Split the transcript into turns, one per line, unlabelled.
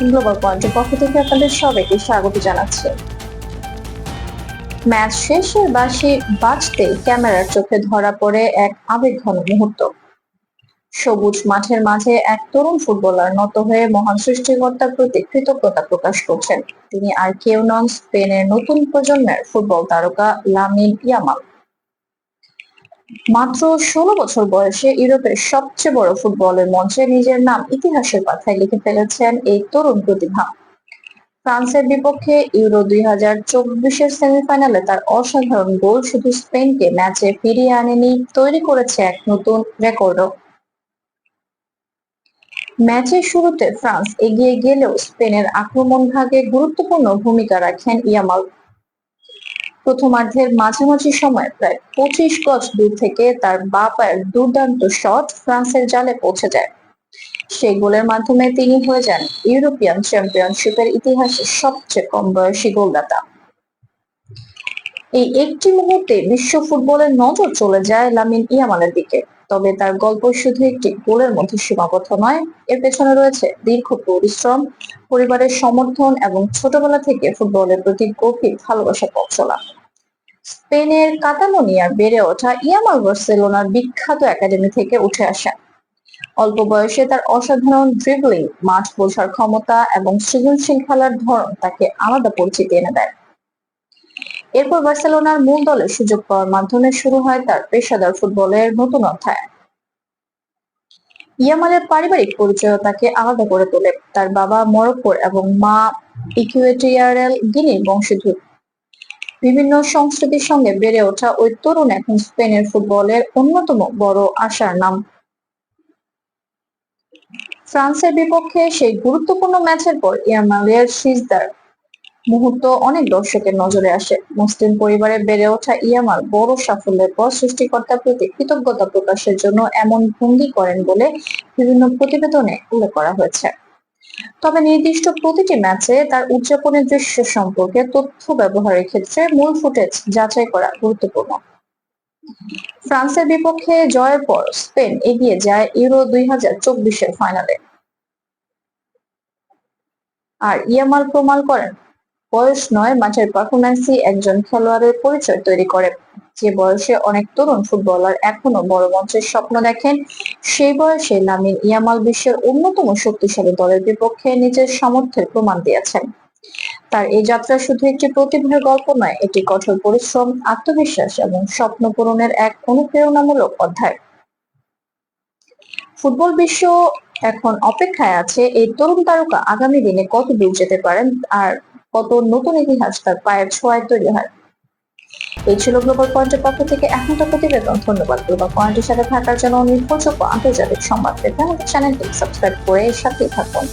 Global পয়েন্টের পক্ষ থেকে আপনাদের সবাইকে স্বাগত জানাচ্ছি। ম্যাচ শেষে বাঁশি বাজতেই ক্যামেরার চোখে ধরা পড়ে এক আবেগঘন মুহূর্ত। সবুজ মাঠের মাঝে এক তরুণ ফুটবলার নত হয়ে মহান সৃষ্টিকর্তার প্রতি কৃতজ্ঞতা প্রকাশ করছেন। তিনি আর কেউ নন, স্পেনের নতুন প্রজন্মের ফুটবল তারকা লামিন ইয়ামাল। মাত্র 16 বছর বয়সে ইউরোপের সবচেয়ে বড় ফুটবলের মঞ্চে নিজের নাম ইতিহাসের পাতায় লিখে ফেলেছেন এই তরুণ প্রতিভা। ফ্রান্সের বিপক্ষে ইউরো 2024-এর সেমিফাইনালে তার অসাধারণ গোল শুধু স্পেনকে ম্যাচে ফিরিয়ে আনেনি, তৈরি করেছে এক নতুন রেকর্ডও। ম্যাচের শুরুতে ফ্রান্স এগিয়ে গেলেও স্পেনের আক্রমণ ভাগে গুরুত্বপূর্ণ ভূমিকা রাখেন ইয়ামাল। প্রথমার্ধের মাঝামাঝি সময়ে প্রায় 25 গজ দূর থেকে তার বাঁ পায়ের দুর্দান্ত শট ফ্রান্সের জালে পৌঁছে যায়। সেই গোলের মাধ্যমে তিনি হয়ে যান ইউরোপিয়ান চ্যাম্পিয়নশিপের ইতিহাসে সবচেয়ে কম বয়সী গোলদাতা। এই একটি মুহূর্তে বিশ্ব ফুটবলের নজর চলে যায় লামিন ইয়ামালের দিকে। তবে তার গল্প শুধু একটি গোলের মধ্যে সীমাবদ্ধ নয়, এর পেছনে রয়েছে দীর্ঘ পরিশ্রম, পরিবারের সমর্থন এবং ছোটবেলা থেকে ফুটবলের প্রতি গভীর ভালোবাসা পথ চলা। স্পেনের কাতালোনিয়ার বেড়ে ওঠা ইয়ামাল বার্সেলোনার বিখ্যাত একাডেমি থেকে উঠে আসেন। অল্প বয়সে তার অসাধারণ ড্রিবলিং, মাঠ বোঝার ক্ষমতা এবং সৃজনশীল খেলার ধরন তাকে আলাদা পরিচিতি এনে দেয়। এরপর বার্সেলোনার মূল দলে সুযোগ পাওয়ার মাধ্যমে শুরু হয় তার পেশাদার ফুটবলের নতুন অধ্যায়। ইয়ামালের পারিবারিক পরিচয় তাকে আলাদা করে তোলে। তার বাবা মরক্কোর এবং মা ইকুয়েটরিয়াল গিনির বংশোদ্ভূত। বিভিন্ন সংস্কৃতির সঙ্গে বেড়ে ওঠা ওই তরুণ এখন স্পেনের ফুটবলের অন্যতম বড় আশার নাম। ফ্রান্সের বিপক্ষে সেই গুরুত্বপূর্ণ ম্যাচের পর ইয়ামালের সিজদার মুহূর্ত অনেক দর্শকের নজরে আসে। মুসলিম পরিবারে বেড়ে ওঠা ইয়ামাল বড় সাফল্যের পর সৃষ্টিকর্তার প্রতি কৃতজ্ঞতা প্রকাশের জন্য এমন ভঙ্গি করেন বলে বিভিন্ন প্রতিবেদনে উল্লেখ করা হয়েছে। তবে নির্দিষ্ট প্রতিটি ম্যাচে তার উদযাপনের দৃশ্য সম্পর্কে তথ্য ব্যবহারের ক্ষেত্রে মূল ফুটেজ যাচাই করা গুরুত্বপূর্ণ। ফ্রান্সের বিপক্ষে জয়ের পর স্পেন এগিয়ে যায় ইউরো 2024-এর ফাইনালে। আর ইয়ামাল প্রমাণ করেন বয়স নয়, মাঠের পারফরম্যান্সই একজন খেলোয়াড়ের পরিচয় তৈরি করে। যে বয়সে অনেক তরুণ ফুটবলার এখনো বড় মঞ্চের স্বপ্ন দেখেন, সেই বয়সে লামিন ইয়ামাল বিশ্বের অন্যতম শক্তিশালী দলের বিপক্ষে নিজের সামর্থ্যের প্রমাণ দিয়েছেন। তার এই যাত্রা শুধু একটি প্রতিভার গল্প নয়, এটি কঠোর পরিশ্রম, আত্মবিশ্বাস এবং স্বপ্ন পূরণের এক অনুপ্রেরণামূলক অধ্যায়। ফুটবল বিশ্ব এখন অপেক্ষায় আছে এই তরুণ তারকা আগামী দিনে কত দূর যেতে পারেন আর কত নতুন ইতিহাস তার পায়ের ছোঁয়ায় তৈরি হয়। এই ছিল গ্লোবাল পয়েন্টের পক্ষ থেকে এখনকার প্রতিবেদন। ধন্যবাদ। গ্লোবাল পয়েন্টের সাথে থাকার জন্য নির্ভরযোগ্য আন্তর্জাতিক সংবাদ পেতে আমাদের চ্যানেলটি সাবস্ক্রাইব করে সাথেই থাকুন।